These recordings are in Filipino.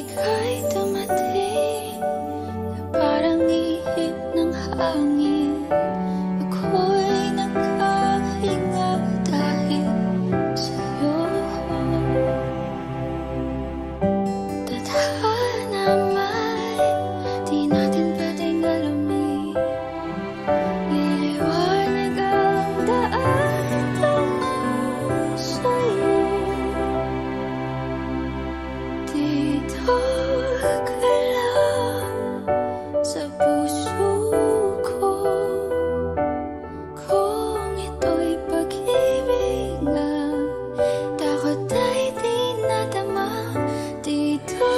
ika'y dumating na parang ihip ng hangin. Ako'y nagkahinga dahil sa'yo. Tadhana may di natin pwedeng alamin. Liliwanag ang daan tungo sa'yo. Dito ka lang sa puso ko. Kung ito'y pag-ibig nga, takot ay di nadama. Dito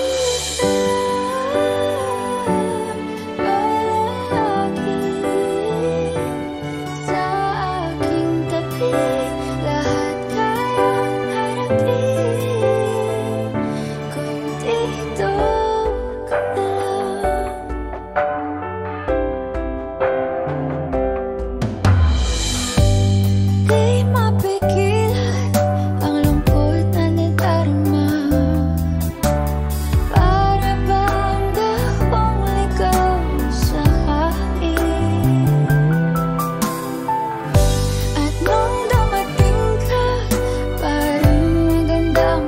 ka lang palagi sa aking tabi. Lahat kayang harapin kung dito ka lang. Di mapigilan ang lungkot na nadarama. Para bang dahong ligaw sa hangin. At nung dumating ka, parang magandang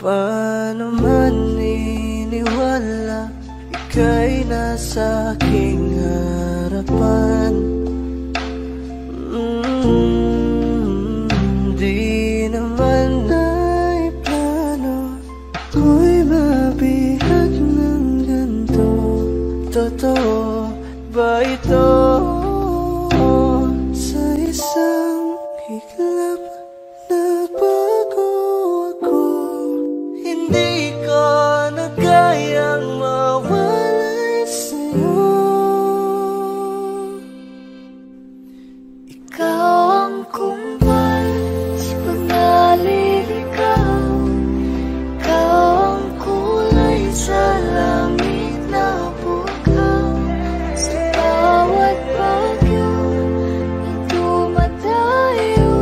Paano man iniwala, ika'y nasa aking harapan. Di naman ay plano ko'y mabihag ng ganito. Totoo ba ito? Sa isang higlap nagbago ako. Hindi ko na kayang mawalay sa'yo. Ikaw ang kumpal sa pag-aliligaw. Ikaw ang kulay sa langit na bukaw. Sa bawat bagyo na dumadayo,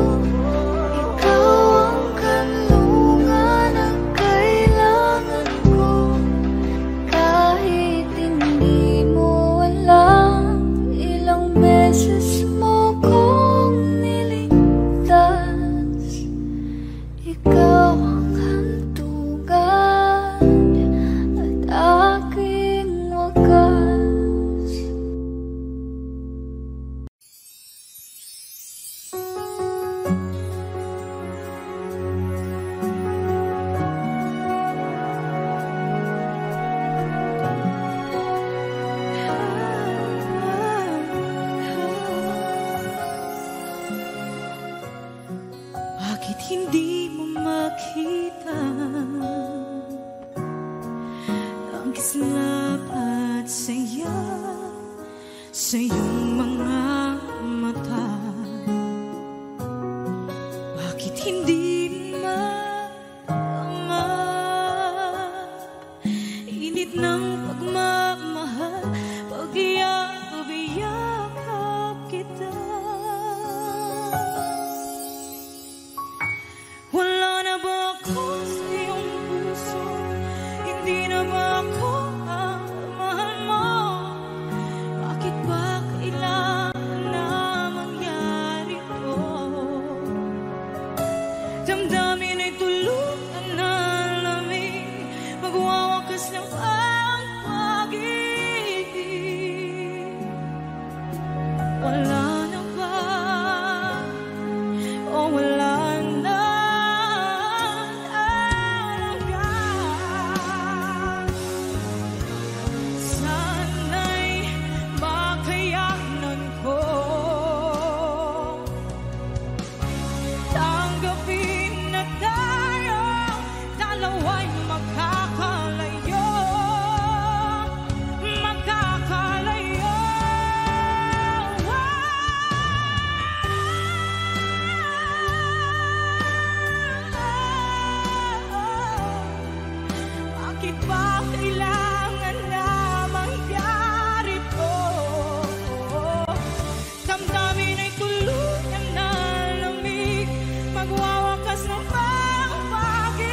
ikaw ang kanlungan na kailangan ko. Kahit hindi mo alam, ilang beses mo kong niligtas. Ikaw ang hantungan at aking wagas. Bakit hindi mo makita ang kislap at saya sa iyong mga mata? Bakit hindi maama init ng pagmamahal pag iyakap kita? Wala na ba ako sa iyong puso? Hindi na ba ako ang mahal mo? Bakit ba kailangan na mangyari to? Damdamin ay tuluyan na lamig, magwawakas ng ang pag-ibig. Wala na ba? O wala na? Sana'y makayanan ko tanggapin na tayo dalawa'y magkakalayo. Bakit ba kailangan na mangyari to? Damdamin ay tuluyan na lamig, magwawakas ng pag-ibig.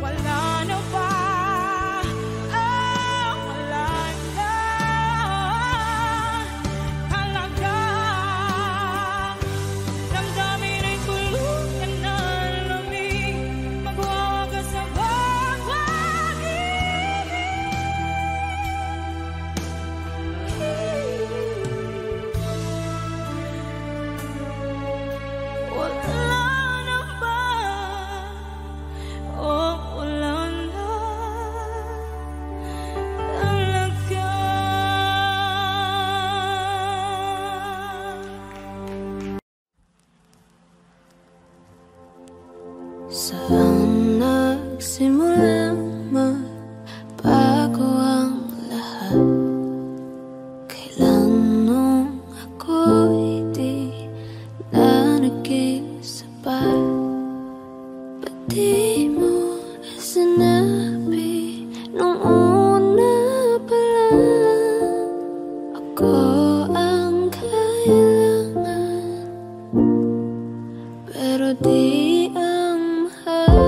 Wala na ba? Wala na talaga. Damdamin ay tuluyan na lamig, magwawakas ng pag-ibig. Wala na ba? Wala na talaga. Saan nagsimulang magbago ang lahat? Kailan nung ako'y di na naging sapat? Ba't di mo sinabi nung una pa lang? Ako ang kailangan, pero di ang mahal.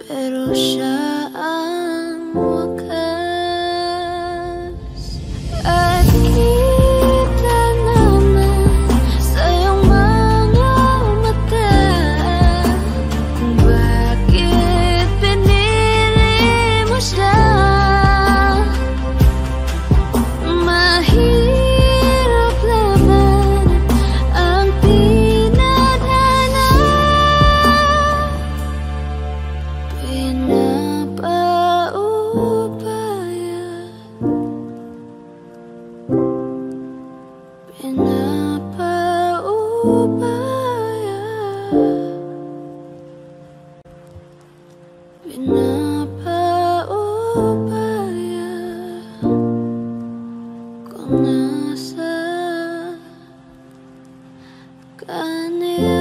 pero siya ang wakas. At kita naman sa iyong mga mata kung bakit pinili mo siya. Mahirap labanan ang tinadhana, pinapaubaya, pinapaubaya, pinapaubaya kung nasa kanya.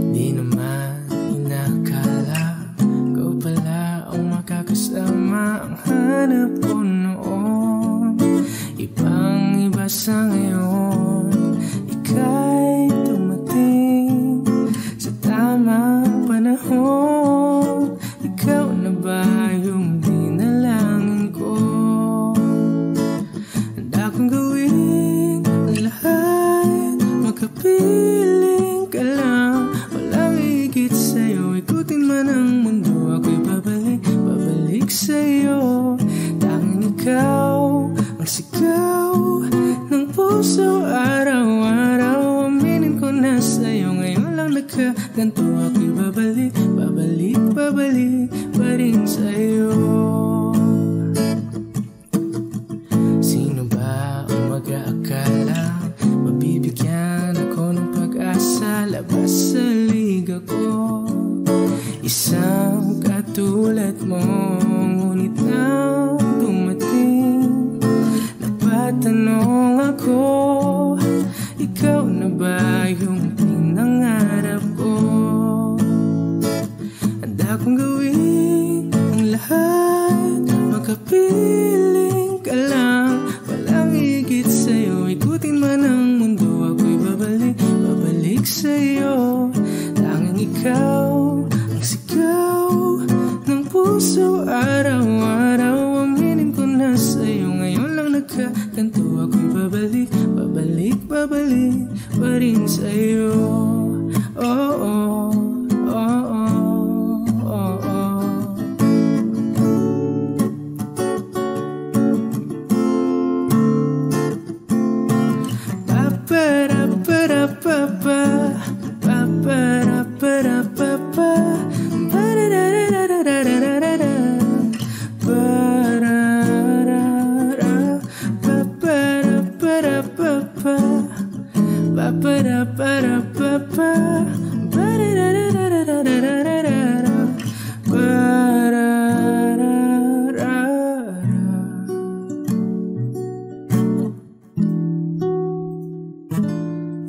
Di naman inakala ikaw pala ang makakasama ang hanap ko noon. Ibang iba sa ngayon, ika'y dumating sa tamang panahon. Ikaw na ba yung dinalangin ko? Handa kong gawin ang lahat, makapiling ka lang. Walang higit sa'yo, ikutin man ang mundo, ako'y babalik, babalik sa'yo. Tanging ikaw ang sigaw ng puso araw-araw. Aminin ko na sa'yo, ngayon lang nagkaganto, ako'y babalik, babalik, babalik pa rin sa'yo. Sino ba ang mag-aakala mabibigyan ako ng pag-asa labas sa liga ko? Isang katulad mo, ngunit nang dumating, napatanong ako, ikaw na ba yung pinangarap ko? Handa kong gawin ang lahat, makapiling ka lang. Walang higit sa'yo, ikutin man ang mundo, ako'y babalik, babalik sa'yo. Tanging ikaw ang sigaw ng puso araw-araw. Aminin ko na sa'yo, ngayon lang nagkaganto, ako'y babalik, babalik, babalik pa rin sa'yo. Oh, oh, oh, oh, oh, oh.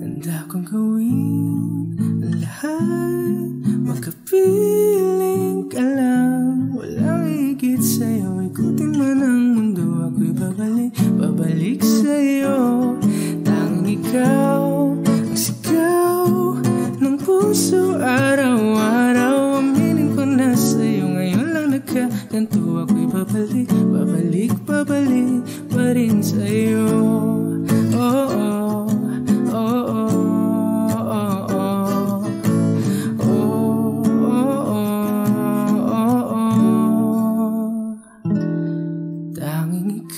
Handa kong gawin ang lahat, makapiling ka lang. Walang higit sa'yo, ikutin man ang mundo, ako'y babalik, babalik sa'yo. Tanging ikaw ang sigaw ng puso araw-araw. Aminin ko na sa'yo, ngayon lang nagkaganto, ako'y babalik, babalik, babalik pa rin sa'yo. Oh, oh, oh, oh.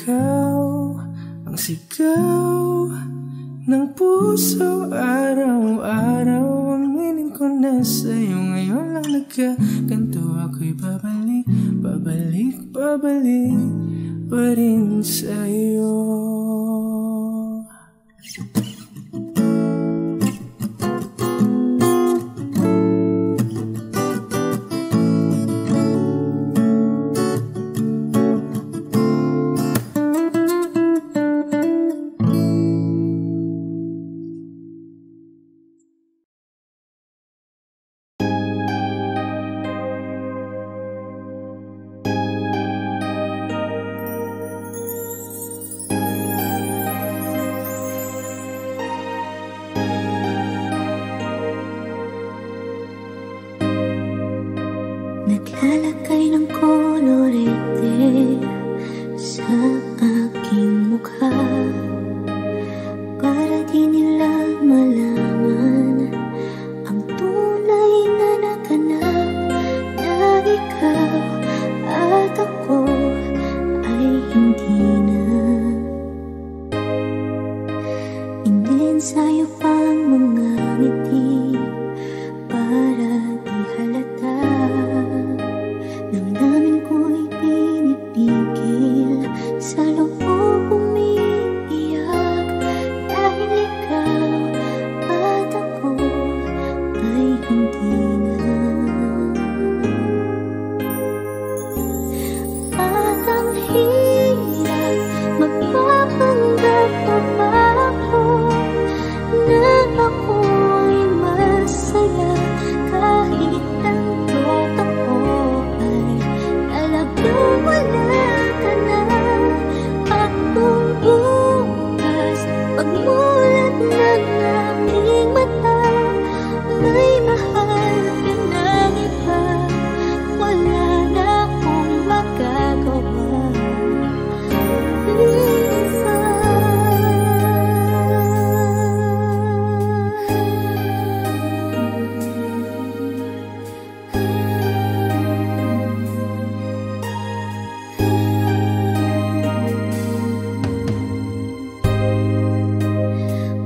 Ikaw ang sigaw ng puso araw-araw. Aminin ko na sa'yo, ngayon lang nagkaganto, ako'y babalik, babalik, babalik pa rin sa'yo. Naglalagay ng kolorete sa aking mukha para di nila malaman ang tunay na naganap, na ikaw at ako ay hindi na. Inensayo pang mga ngiti para di halata. Damdamin ko'y pinipigil, sa loob umiiyak, dahil ikaw at ako ay hindi na. At ang hirap magpapanggap pa ba ako na ako'y masaya, kahit ang totoo ay talagang wala ka na. At kung bukas pagmulat ng aking mata, may mahal ka ng iba, wala na akong magagawa.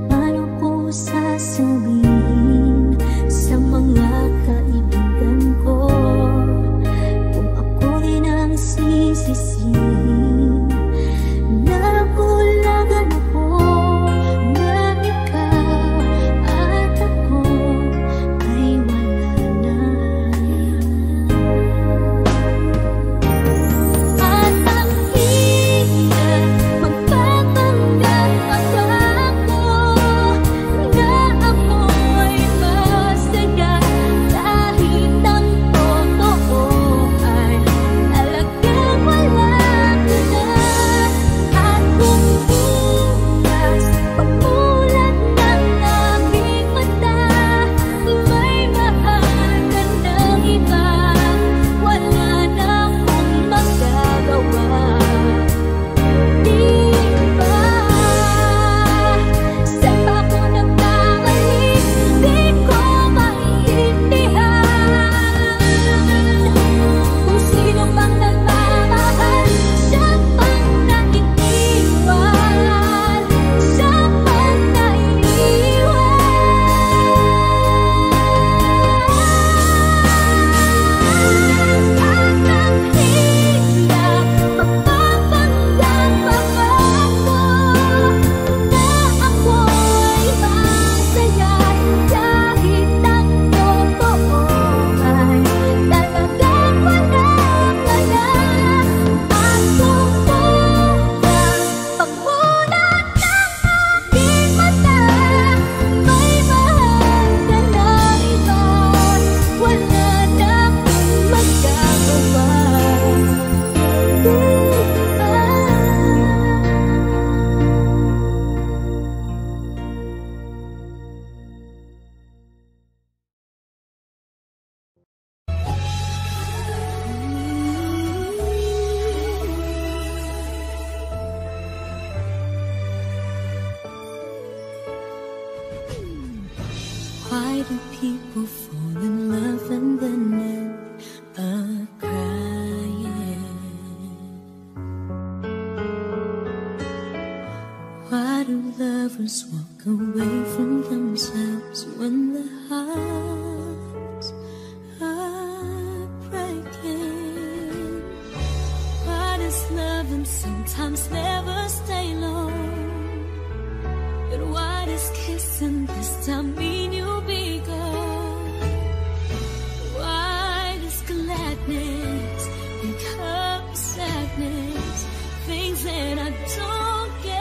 Paano ko sasabihin sa mga kaibigan ko kung ako rin ang sisisihin? Nabulagan ako na ikaw at ako ay wala na. At ang hirap magpapanggap pa ba ako na ako'y masaya, kahit ang totoo ay talagang wala ka na. At kung bukas pagmulat ng aking mata, may mahal ka ng iba, wala na akong magagawa. Di ba saan pa ako nagkamali? Di ko maintindihan kung sino bang nagmamahal, siya pang naiiwan, siya pang naiiwan. At ang hirap magpapanggap pa ba ako na ako'y masaya, kahit ang totoo ay talagang wala ka na. At kung bukas pagmulat ng aking mata, may mahal ka ng iba, wala na akong magagawa. Why do people fall in love and then end up crying? Why do lovers walk away from themselves when their hearts are breaking? Why does loving sometimes never stay long? But why does kissing this time mean you'll be gone? Why does gladness become sadness? Things that I don't get.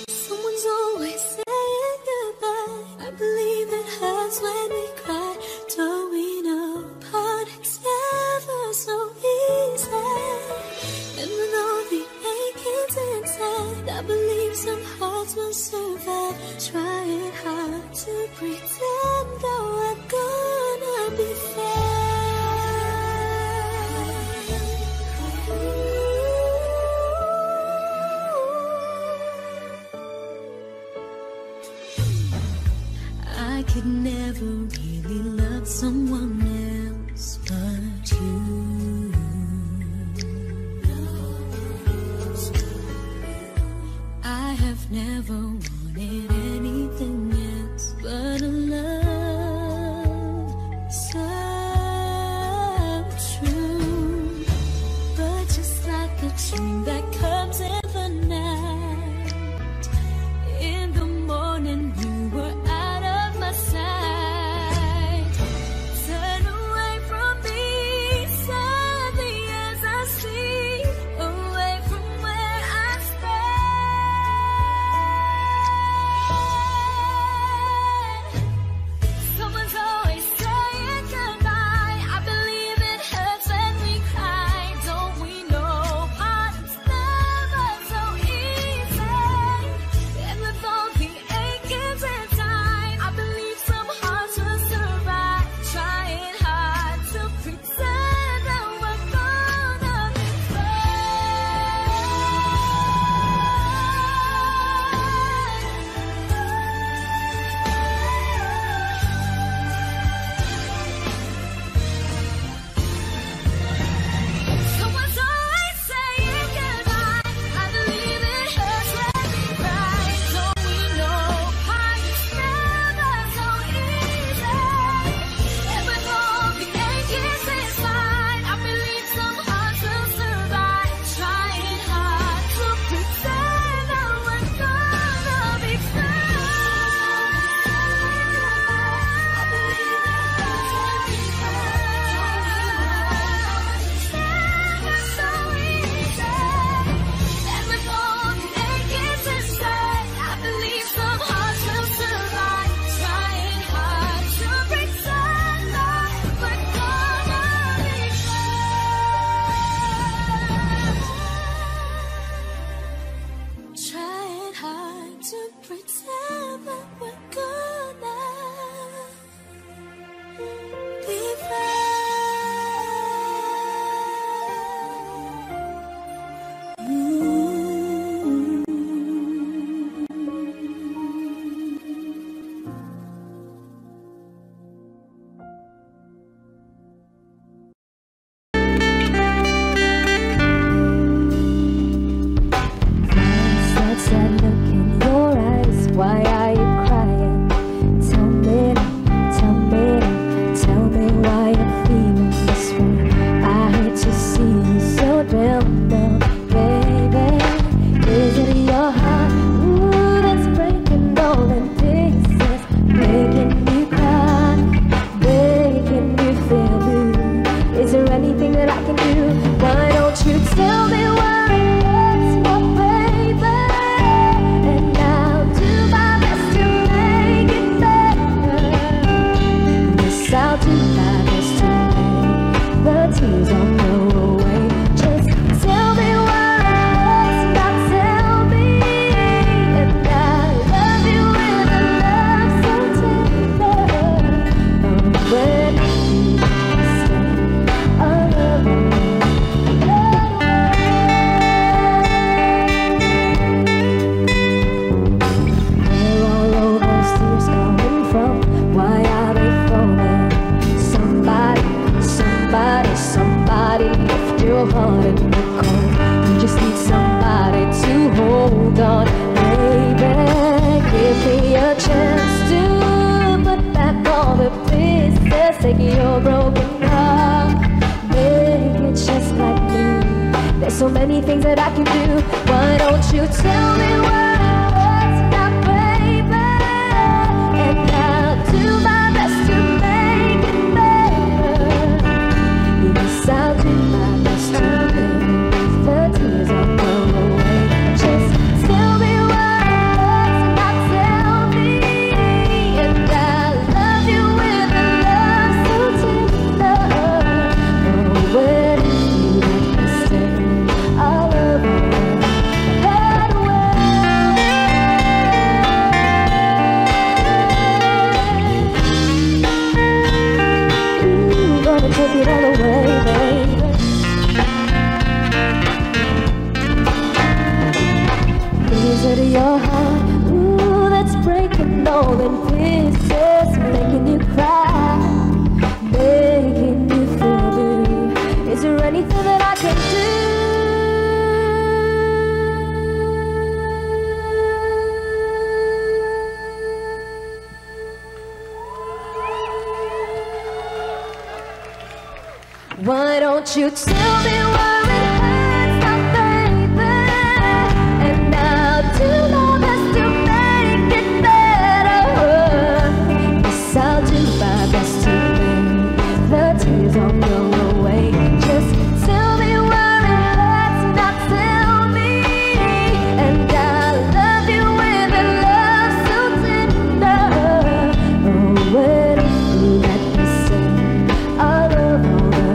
Someone's always saying goodbye. I believe it hurts when we cry. Towing apart, it's never so easy. And with all the achings inside, I believe somehow hearts will survive. Trying hard to pretend that we're gonna be fine. I could never really love someone else but you. I have never wanted anything else but a love so true. But just like a dream that comes in the night, in the morning you were out of my sight. Turn away from me, sadly as I see, away from where I stand. Someone's always saying goodbye. I believe it hurts when we cry. Don't we know hearts never so easy? And with all the achings inside, I believe some hearts will survive. Trying hard to pretend that we're gonna be Someone's always saying goodbye. I believe it hurts when we cry. Don't we know hearts never so easy? And with all the achings inside, I believe some hearts will survive. Trying hard to pretend that we're gonna be Trying hard to pretend that we're gonna be That sad look in your eyes, why are you crying? Tell me, tell me why you're feeling this way. I hate to see you so down, baby. Is it your heart, ooh, that's breaking all in pieces, making you cry, making you feel blue? Is there anything that I can do? Why don't you tell me why? I'll do my best to make the tears all go away. Just tell me what else, now tell me. And I love you with a love so tender. When you stay alone, where are all those tears coming from? Why are they falling? Somebody lift your heart in the cold. You just need somebody to hold on, baby. Give me a chance to put back all the pieces. Take your broken heart, make it just like me. There's so many things that I can do. Why don't you tell me what it's not, baby? And I'll do my best to make it better. Yes, I'll do my best to make the tears all go away. Just tell me what it's not, tell me. And I love you with a love so tender. Oh, when you let me stay, I'll love you that way. Is it your heart? Ooh, that's breaking all in pieces, making you cry, making you feel blue. Is there anything that I can do? Why don't you tell me where it hurts now, baby? And I'll do my best to make it better. Yes, I'll do my best to make the tears all go away. Just tell me where it hurts now, tell me. And I'll love you with a love so tender. Oh, when you let me sing, I love all the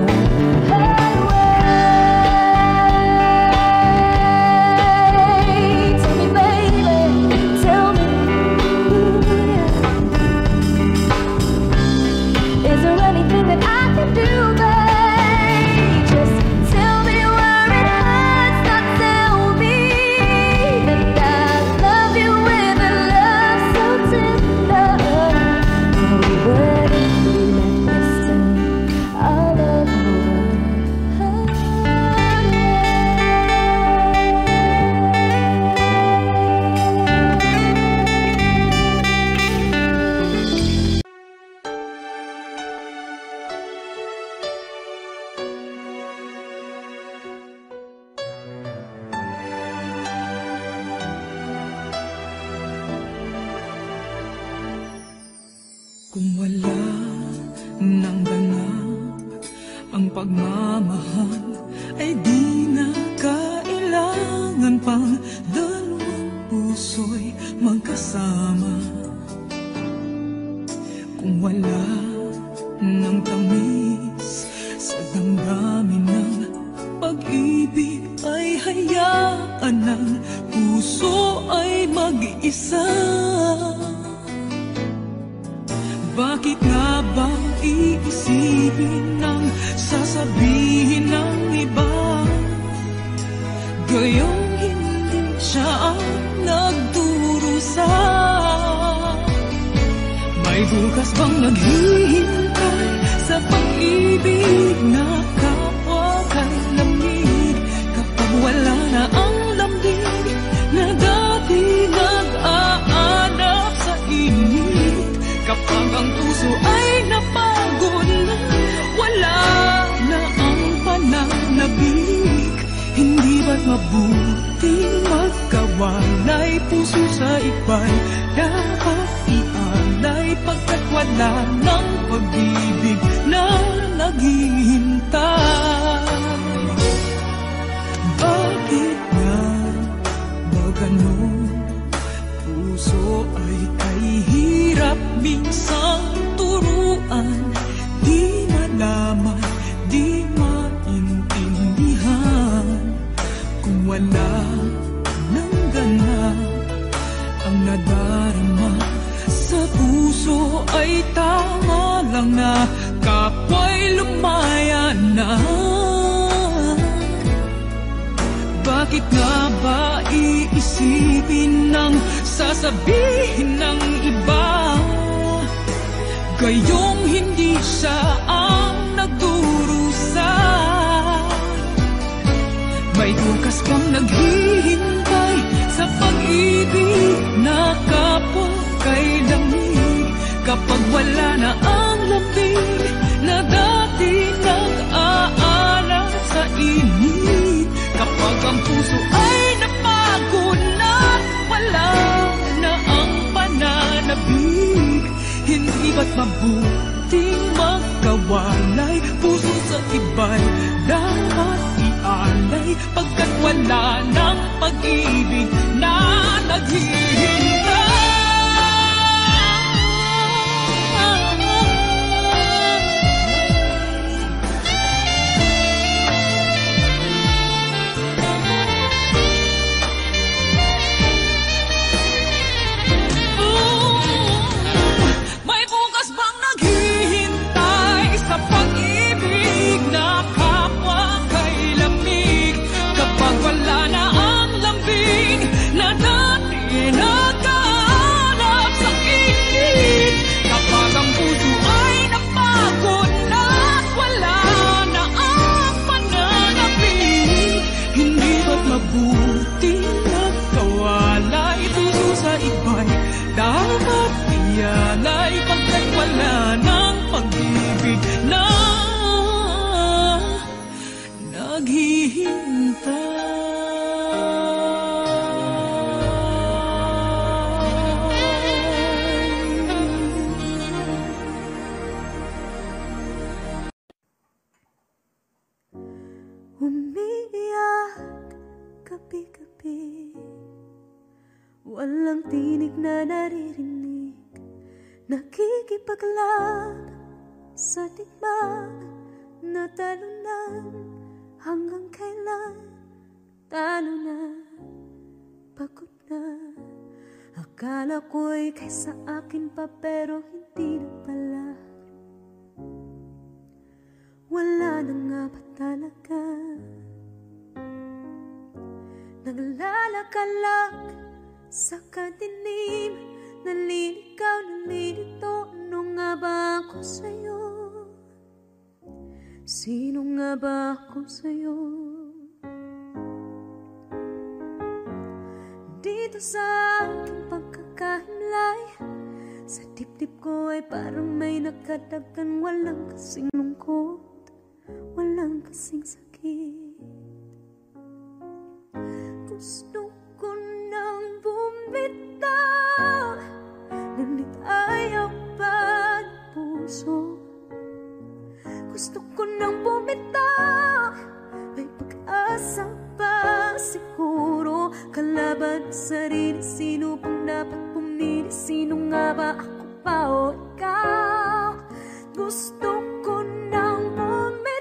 kung wala nang ganap ang pagmamahal, ay di na kailangan pang dalawang puso'y magkasama. Kung wala nang tamis sa damdamin ng pag-ibig, ay hayaan ng puso ay mag-isa. Bakit nga ba iisipin ng sasabihin ng iba, gayong hindi siya ang nagdurusa? May bukas bang naghihintay sa pag-ibig na kapwa kay lamig, kapag wala na ang lambing na dati nag-aanap sa init? Kapag ang puso ay napagod na, wala na ang pananabik, hindi ba't mabuting magkawalay? Puso sa iba'y dapat ialay, pagkat wala ng pag-ibig na naghihintay. Bakit nga ba ganon? Puso ay kay hirap minsang turuan, di malaman, di maintindihan. Kung wala nang ganap ang nadarama sa puso, ay tama lang na kapwa'y lumaya na. Bakit nga ba iisipin ng sasabihin ng iba, gayong hindi siya ang nagdurusa? May bukas bang naghihintay sa pag-ibig na kapwa kay lamig, kapag wala na ang lambing na dati nag-aanap sa init? Kapag ang puso ay napagod na, wala na ang pananabik, hindi ba't mabuting magkawalay? Puso sa iba'y dapat ialay, pagkat wala ng pag-ibig na naghihintay. Wala na ang lambing na sa iba'y dapat iyan ay pagkat wala ng pag-ibig na naghihintay. Umiiyak gabi-gabi, walang tinig na naririnig, nakikipaglaban sa digmaan na talunan. Hanggang kailan talo na, pagod na. Akala ko'y kaysa akin pa pero hindi na pala. Wala na nga ba talaga? Naglalakalag sa kadilim, naliligaw, nalilito. Ano nga ba ako sa'yo? Sino nga ba ako sa'yo? Dito sa aking pagkakahimlay, sa dibdib ko ay parang may nakadagan. Walang kasing lungkot, walang kasing sakit. Gusto ko nang bumitaw, ngunit ayaw pa ng puso. Gusto ko nang bumitaw, may pag-asa pa siguro. Kalaban sa sarili, sino pang dapat pumili? Sino nga ba, ako pa o ikaw? Gusto ko nang bumitaw.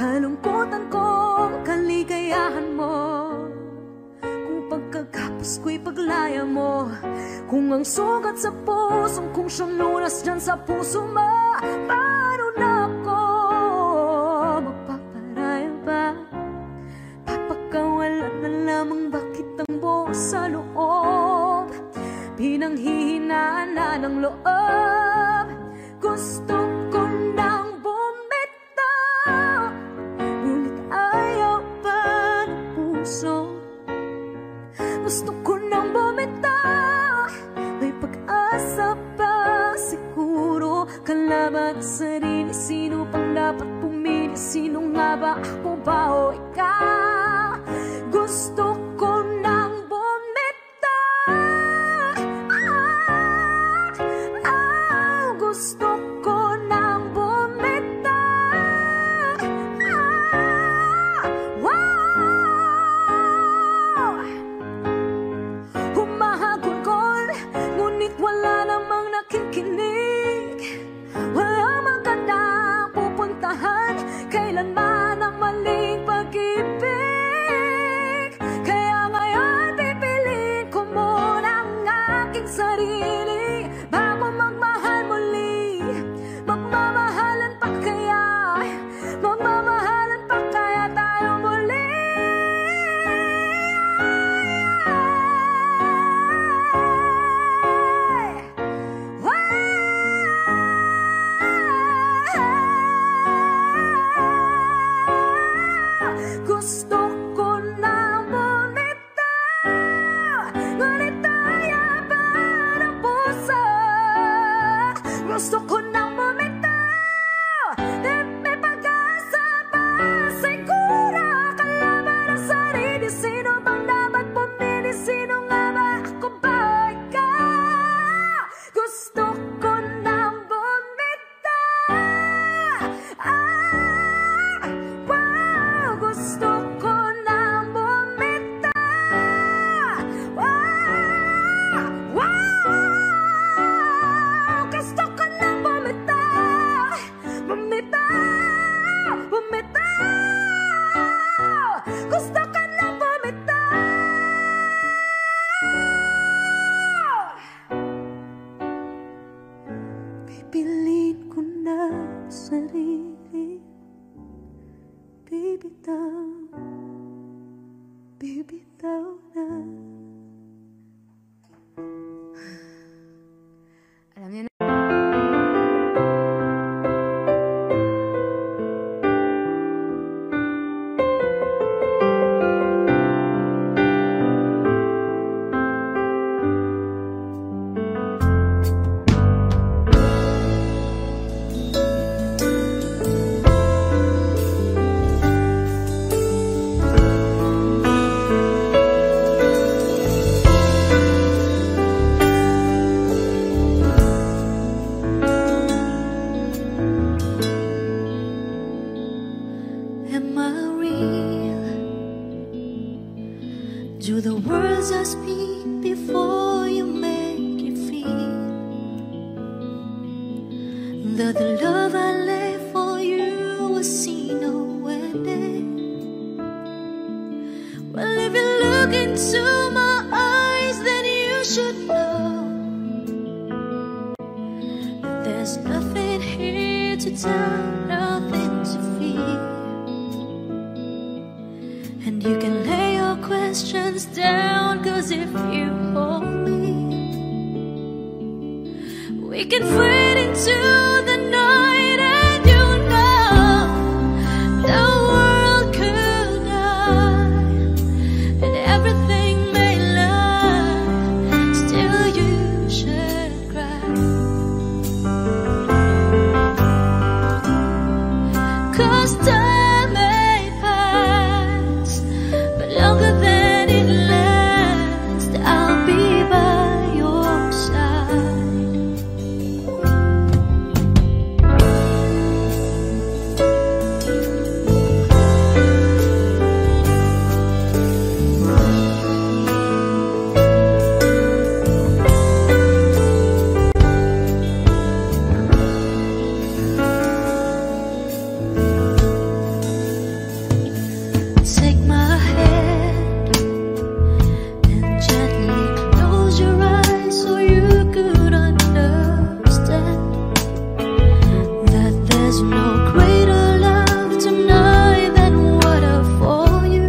Kalungkutan ko, kaligayahan mo, pagkakapos ko'y paglaya mo. Kung ang sugat sa pusong kung siyang lunas dyan sa puso mo, paano na ako magpaparaya ba? Papakawalan na lamang bakit ang buo sa loob, pinanghihinaan na ng loob. Gusto ko nang bumitaw, ngunit ayaw pa ng puso. Gusto ko nang bumitaw, may pag-asa pa siguro. Kalaban sa sarili, sino pang dapat pumili? Sino nga ba, ako ba o ikaw? Gusto ko nang bumitaw. Gusto ko nang bumitaw. Humahagulgol, ngunit wala namang nakikinig. Wala magandang pupuntahan, kailanman ang maling pag-ibig. Kaya ngayon pipiliin ko muna ang aking sarili bago magmahal muli. Magmamahalan pa kaya, magmamahalan pa kaya tayo muli. Gusto ko nang bumitaw, ngunit ayaw pa ng puso. Gusto ko nang bumitaw, may pag-asa pa siguro. Kalaban ang sarili, sino bang dapat pumili? Sino nga ba, ako ba o ikaw? Gusto ko nang bumitaw. Gusto ko nang bumitaw. Gusto ko nang bumitaw. Bumitaw, bumitaw. Gusto ko nang bumitaw. Pipiliin ko na sarili, bibitaw, bibitaw na. Alam niyo na. so speak before you make it feel that the love I left for you will see no ending. Well, if you look into my eyes, then you should know that there's nothing here to tell, nothing to fear. And you can lay your questions down, 'cause if you hold me, we can fade into the night. And you know the world could die and everything may lie, still you should cry. 'Cause time may pass, but longer than it lasts, I'll be by your side. Take my hand and gently close your eyes so you could understand that there's no greater love tonight than what I for you.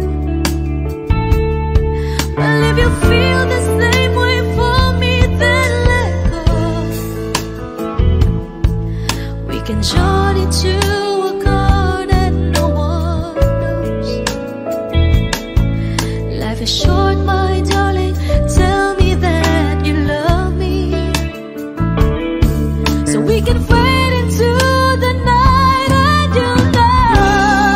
Well, if you feel the same way for me, then let go. We can journey to a God that no one knows. Life is short, my darling, tell me that you love me, so we can fade into the night. And you know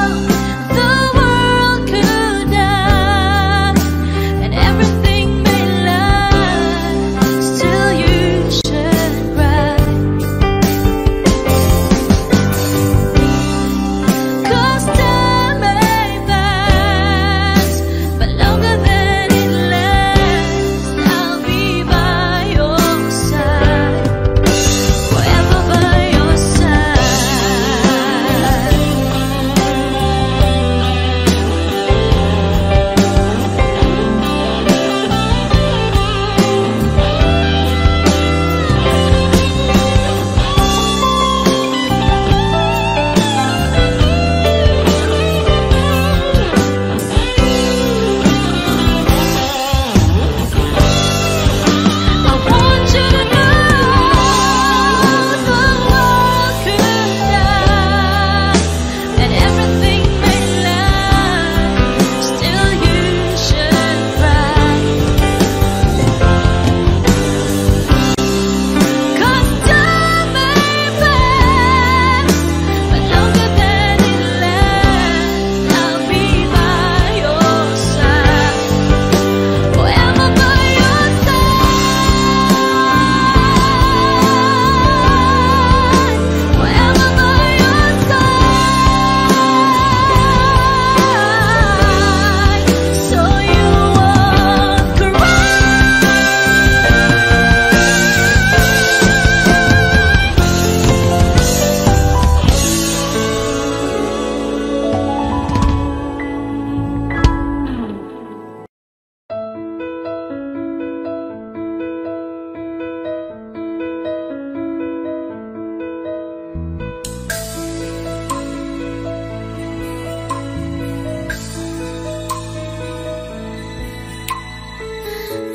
the world could die and everything may lie, still you should cry. 'Cause time may pass, but longer than it lasts, I'll be by your side, forever by your side. I want you to know the world could die and everything may lie, still you should cry. 'Cause time may pass, but longer than it lasts, I'll be by your side, forever by your side, forever by your side, so you won't cry.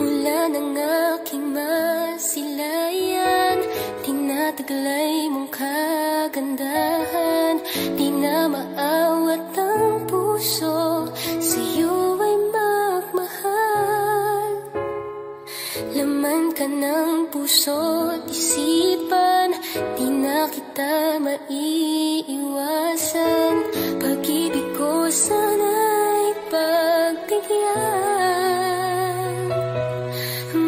Mula ng aking masilayan, tinataglay mong kagandahan, di na maawat ang puso, sa'yo ay magmahal. Laman ka ng puso't isipan, di na kita maiiwasan, pag-ibig ko sana'y pagbigyan.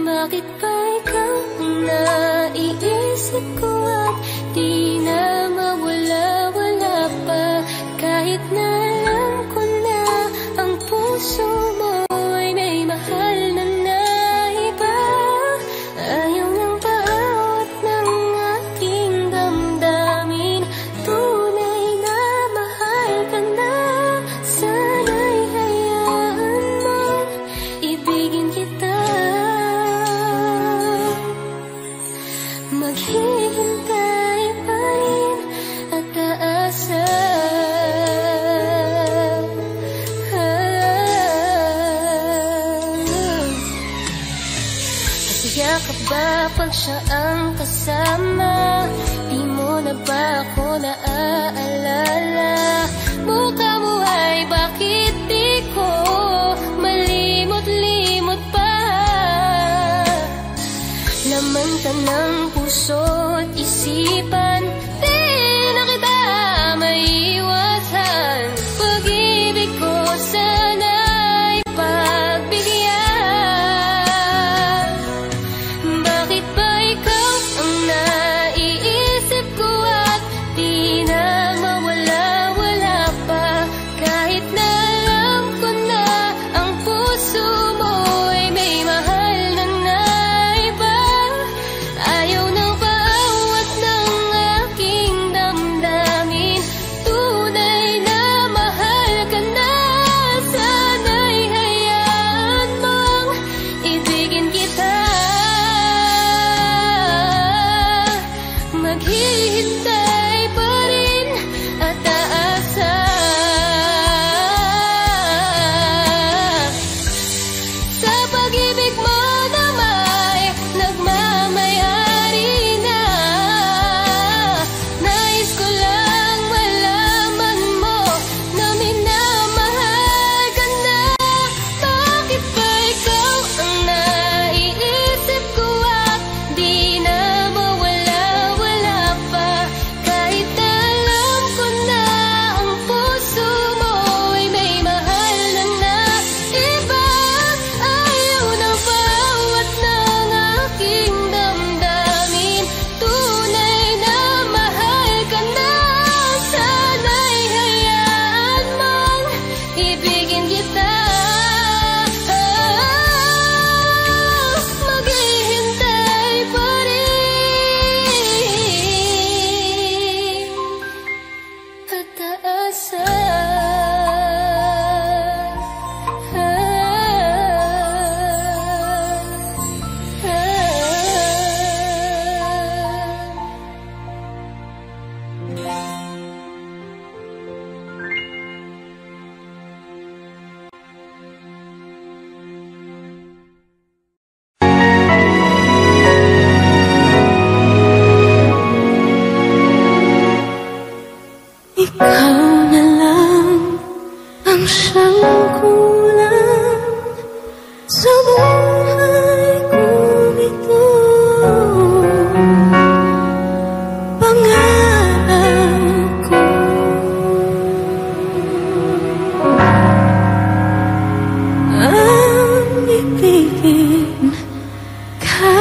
Bakit ba ikaw ang naiisip ko at di na mawala-wala pa, kahit na alam ko na ang puso mo ay may mahal na pag siya ang kasama. Di mo na ba ako naaalala? Mukha mo ay bakit di ko malimot-limot pa? Laman ka ng puso't isipan, di na kita maiwasan. Pag-ibig ko sana'y pagbigyan. Bakit ba ikaw ang naiisip ko at di na mawala-wala pa? Kahit na alam ko na ang puso mo'y may mahal na iba. Ayaw ng bawat ng aking damdamin. Tunay na mahal ka na. Sana'y hayaan mong ibigin kita. Maghihintay pa rin at aasa. Sa pag-ibig mo na may nagmamayari na. Nais ko lang malaman mo na minamahal ka na. Bakit ba ikaw ang naiisip ko at di na mawala-wala pa? Kahit na alam ko na ang puso mo'y may mahal na iba. Ayaw ng bawat ng aking damdamin. Tunay na mahal ka na. Sana'y hayaan mong ibigin kita. Maghihintay pa rin at aasa. Ikaw na lang ang siyang kulang sa buhay kong ito. Pangarap ko ang ibigin ka.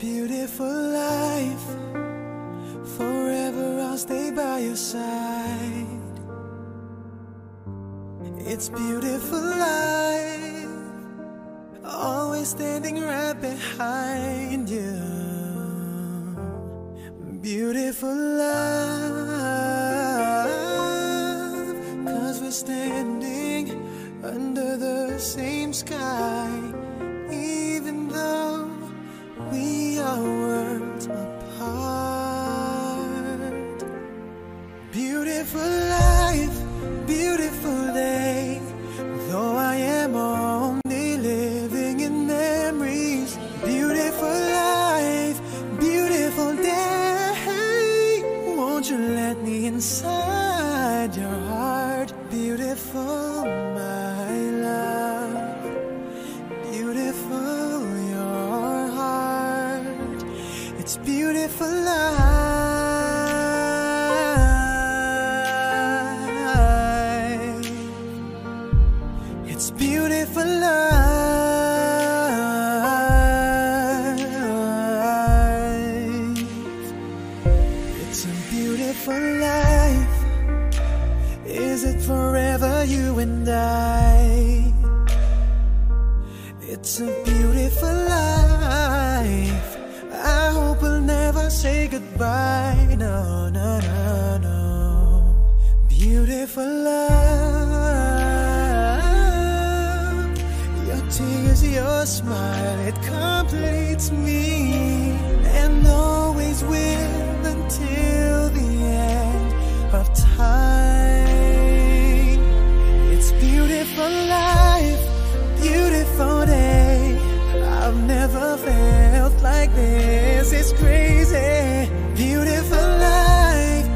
beautiful life. Forever I'll stay by your side. It's beautiful life. Always standing right behind you. Beautiful love. 'Cause we're standing under the same sky. Even though we are worlds apart. Beautiful life, beautiful day. Though I am only living in memories. Beautiful life, beautiful day. Won't you let me inside your heart? Beautiful, my love. Beautiful, your heart. It's beautiful life. It's beautiful life. It's a beautiful life. Is it forever, you and I? It's a beautiful life. I hope we'll never say goodbye. No, no, no, no. Beautiful love. Your tears, your smile, it completes me. And always will until the end of time. It's beautiful life, beautiful day. I've never felt like this. It's crazy. Beautiful life,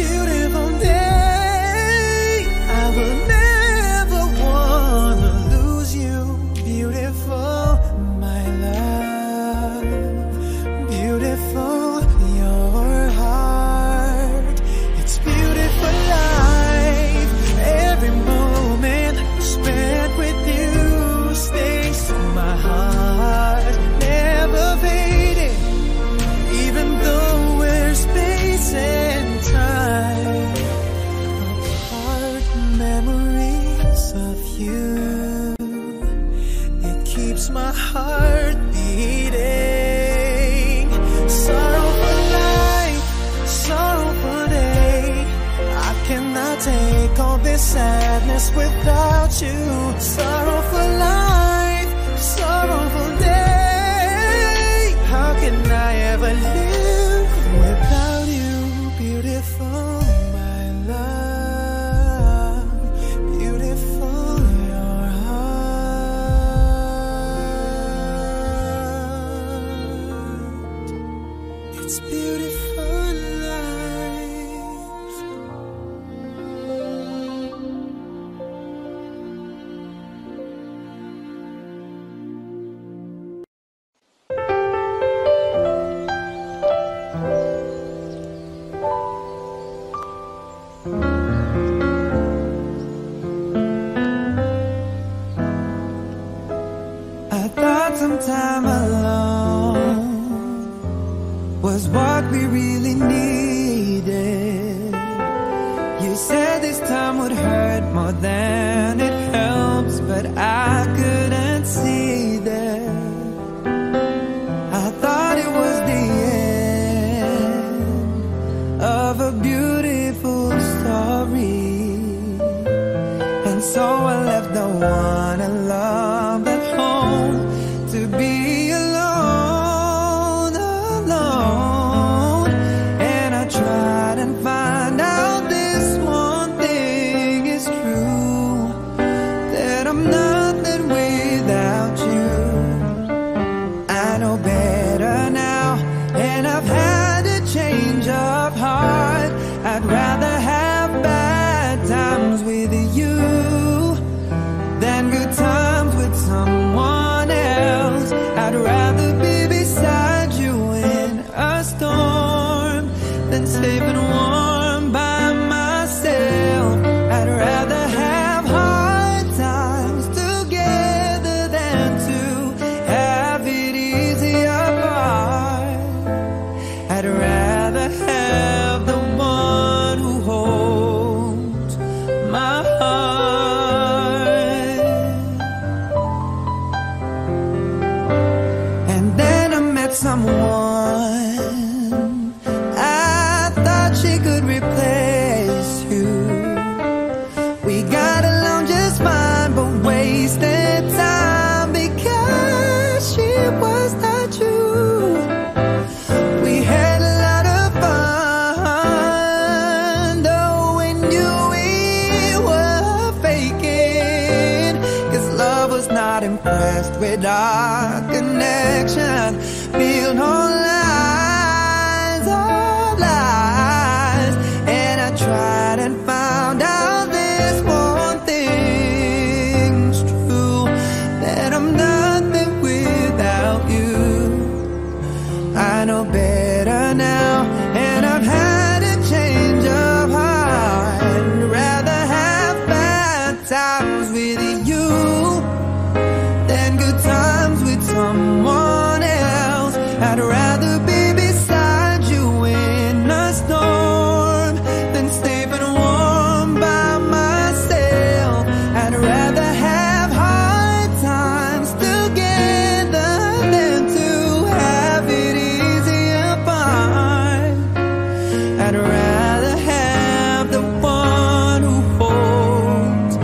beautiful day. I will never wanna lose you. Beautiful, my love. Beautiful, your heart. It's beautiful life. Every moment spent with you stays in my heart, never fading. Even though we're space and time apart, memories of you. It keeps my heart beating. Sorrowful life, sorrowful day. I cannot take all this sadness without you. Sorrowful life, sorrowful day. How can I ever live without you? Beautiful, my love. Beautiful, your heart. It's beautiful life. I thought some time alone was what we really needed. You said this time would hurt more than it helps, but I couldn't see that. I thought it was the end of a beautiful story, and so I left the one I loved at home to be alone, alone. And I tried and find out this one thing is true, that I'm nothing without you. I know better now, and I've had a change of heart. I'd rather have bad times with you than good times with someone else. I'd rather be beside you in a storm than safe and warm by myself. I'd rather have hard times together than to have it easy apart. with our connection. Feel no lies of lies. And I tried and found out this one thing's true, that I'm nothing without you. I know better now, and I've had a change of heart. I'd rather have bad times with you than good times with someone else. I'd rather be beside you in a storm than staying warm by myself. I'd rather have hard times together than to have it easy apart. I'd rather have the one who holds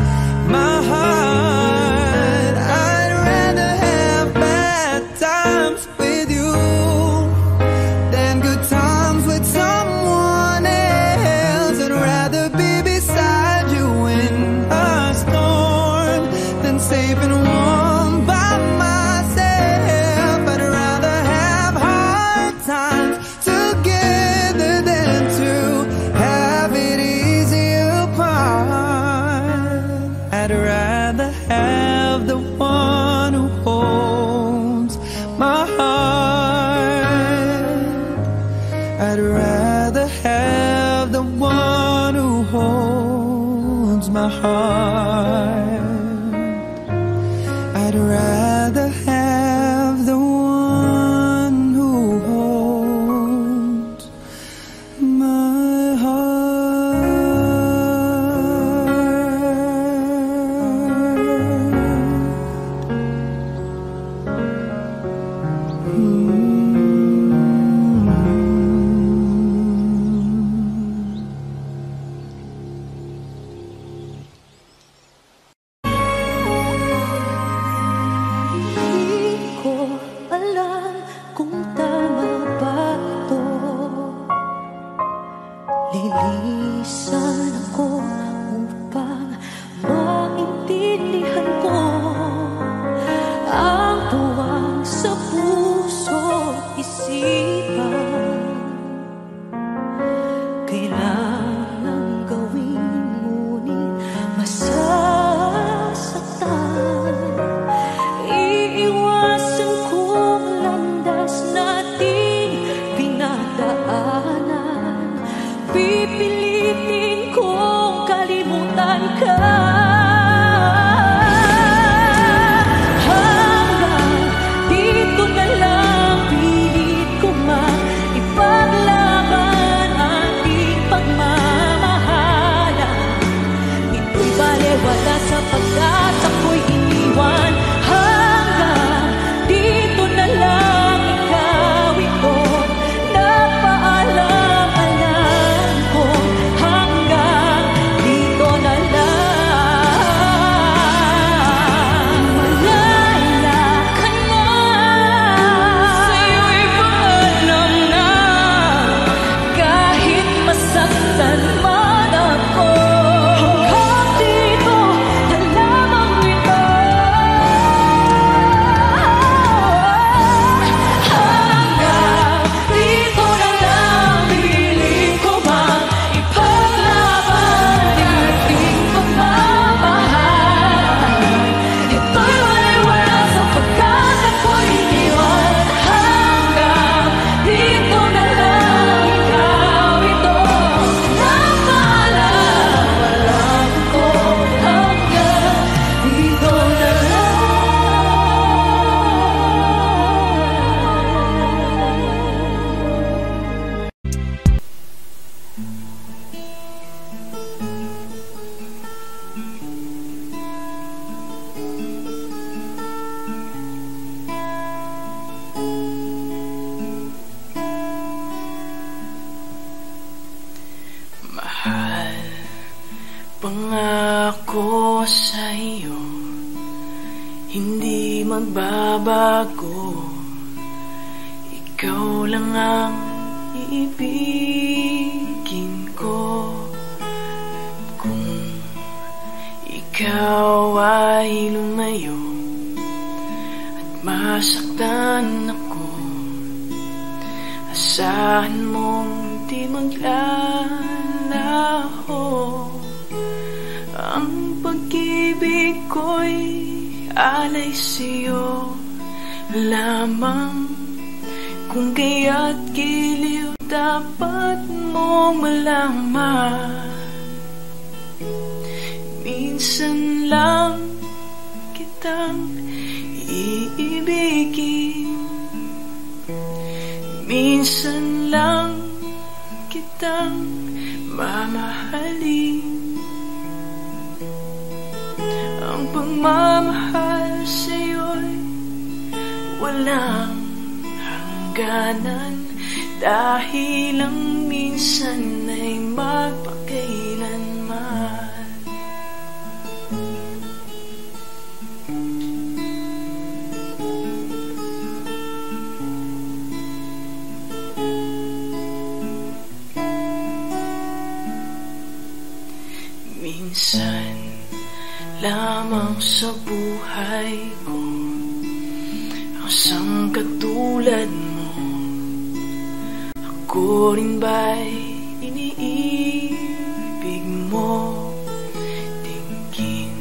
my heart. I'd rather have bad times with you than good times with someone else. I'd rather be beside you in a storm than safe and warm by myself. I'd rather have hard times together than to have it easy apart. I'd rather have the one who holds my heart. I'd rather have the one who holds my heart. I'd rather have the one who holds my heart. Di ko alam kung tama ba ito. Lilisan ako upang maintindihan ko ang tuwang sa puso't isipan. Kailangang gawin ngunit masasaktan. Iiwasan kong landas nating pinagdaanan. Pipilitin kong kalimutan ka. Hanggang dito na lang, pilit ko man ipaglaban ating pagmamahalan. Ito'y balewala sapagkat ako'y iniwan. Hanggang dito na lang, ikaw ito napaalam-alam ko. Hanggang dito na lang, malaya ka na. Sa'yo'y paalam na, kahit masaktan man ako. Hanggang dito na lamang ito. Hanggang dito na lang, piling ko mang ipaglaban ang ating pagmamahal. Ito'y wala sapagkat ako'y iniwan. Hanggang dito na lang, ikaw ito napaalam-alam ko. Hanggang dito na lang. Mahal, pangako sa iyo, hindi magbabago. Ikaw lang ang ibigin ko. Kung ikaw ay lumayo, masaktan ako, asahan mong di maglalaho. Ang pag-ibig ko'y alay sa'yo lamang. Kung kaya't giliw dapat mong malaman, minsan lang kitang iibigin, minsan lang kitang mamahalin. Ang pagmamahal sa'yo'y walang hangganan, dahil lang minsan ay magpakailanman. Minsan lamang sa buhay ko ang isang katulad mo. Ako rin ba'y iniibig mo? Tingin,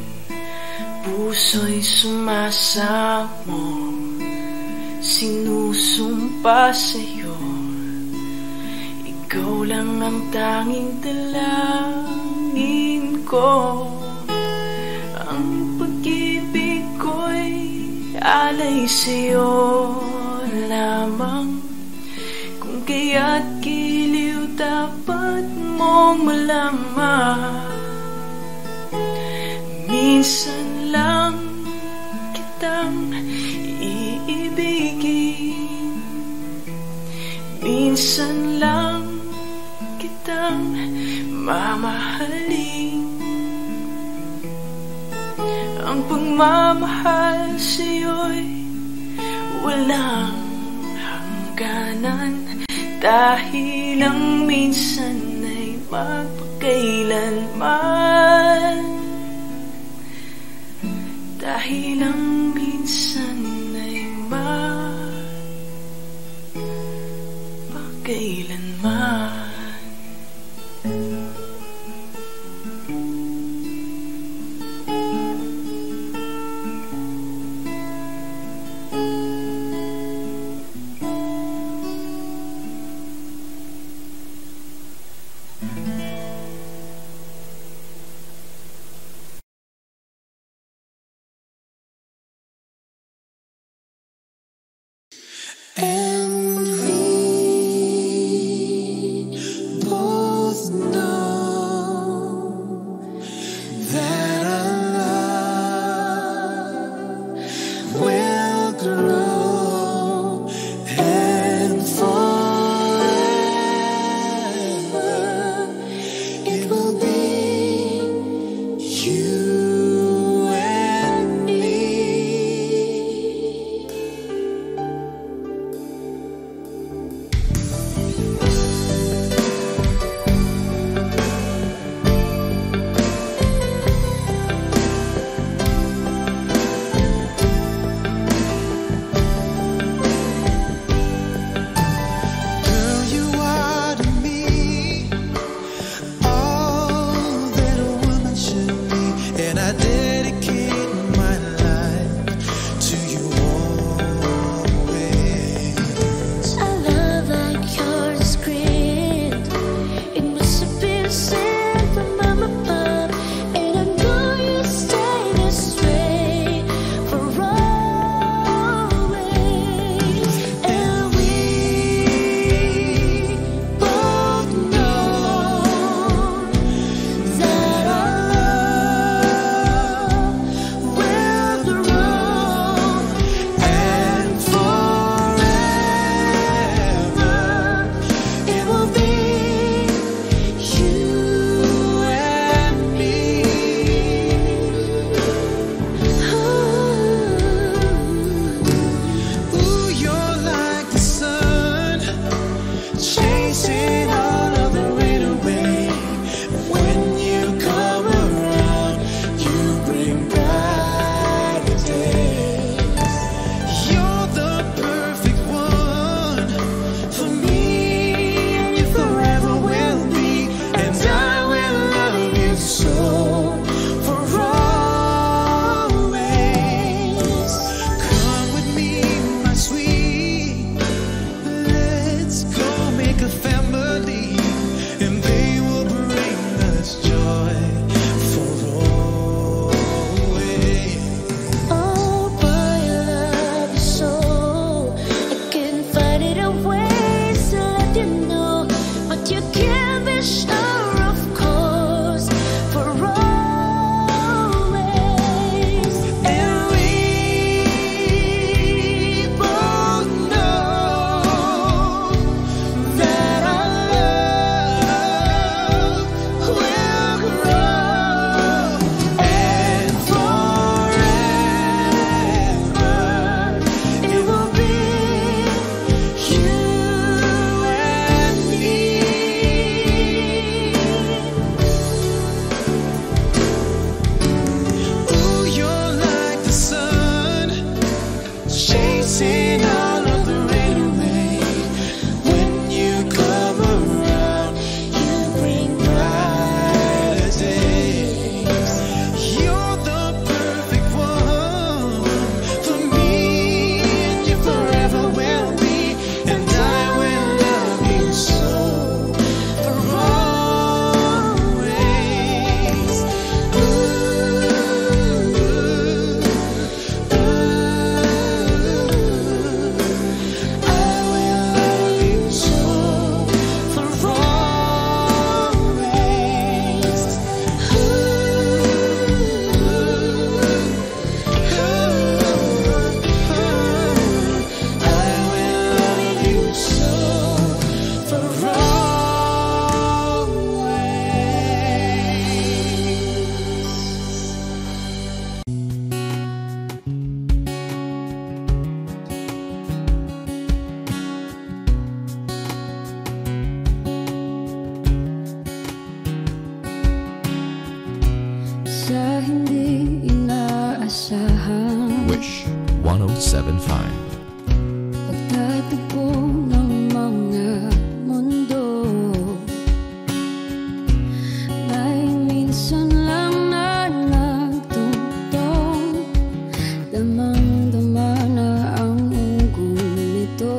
puso'y sumasamo, sinusumpa sa'yo. Ikaw lang ang tanging dalangin ko. Ang pag-ibig ko'y alay sa'yo lamang. Kung kaya't giliw dapat mong malaman, minsan lang kitang iibigin, minsan lang kitang mamahalin. Ang pagmamahal sa'yo'y walang hangganan, dahil lang minsan ay magpakailanman, dahil lang minsan ay magpakailanman. 107.5. Pagtatagpo ng mga mundo, may minsan lang na nagtutong, damang-dama na ang unggoy nito.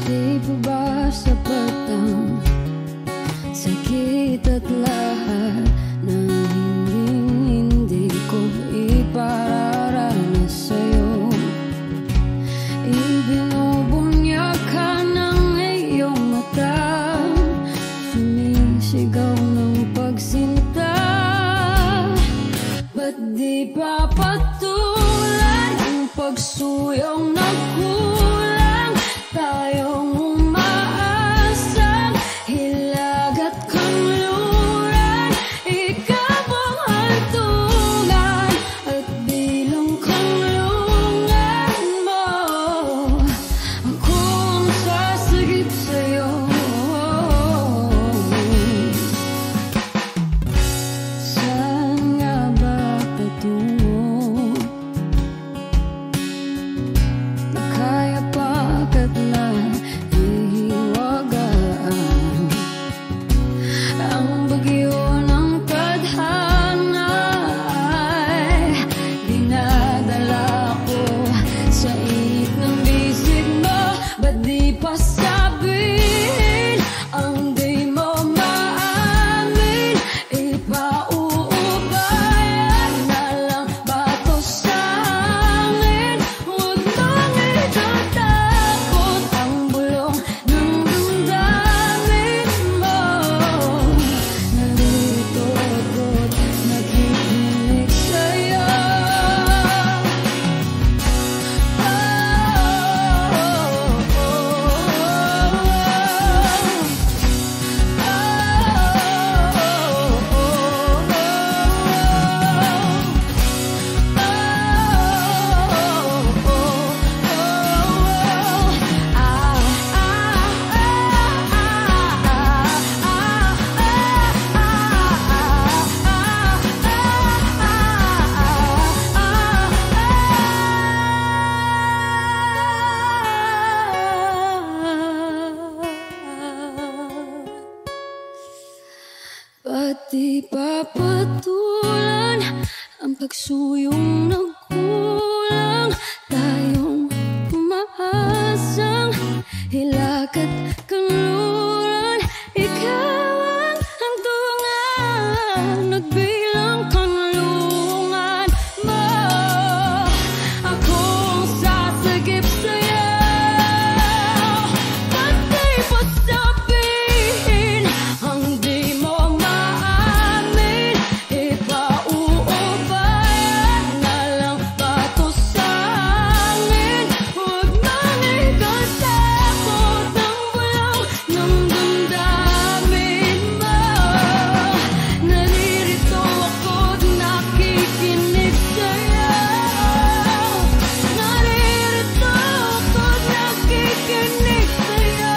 Di ba ba sapat ang sakit at lahat na hindi ko ipararanas sa'yo? Ibinubunyag ka ng iyong mata, sumisigaw ng pagsinta. Ba't di pa patulan ang pagsuyong na kulang? Tayong umaasang hilag at kanluran, ikaw ang hantungan at bilang kanlungan mo. Akong sasagip sa'yo. Saan nga ba patungo? Nakaya pagkat na ihiwagaan ang bagyo ng tadhana ay dinadala ko sa init ng bisig mo. Ba't di pa sabihin ang di mo maamin? Ipauubayan na lang ba to sa hangin? Huwag mong itatakot ang bulong ng damdamin mo. Nandito ako't nakikinig sa'yo. Ba't di pa patulan ang pagsuyong nagkulang? Tayong umaasang hilag at kanluran, ikaw ang hantungan at bilang kanlungan mo. Akong sasagip sa'yo. Ba't di pa sabihin ang di mo maamin? Ipauubayan na lang ba to sa hangin? Huwag mong ikatakot ang bulong ng damdamin mo. Naririto ako't nakikinig sa'yo. Naririto ako't nakikinig sa'yo.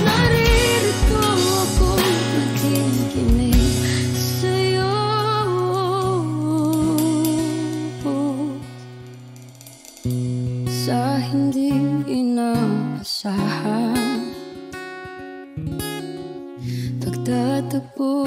Naririto ako't nakikinig sa'yo. Sa hindi inaasahan, pagtatagpo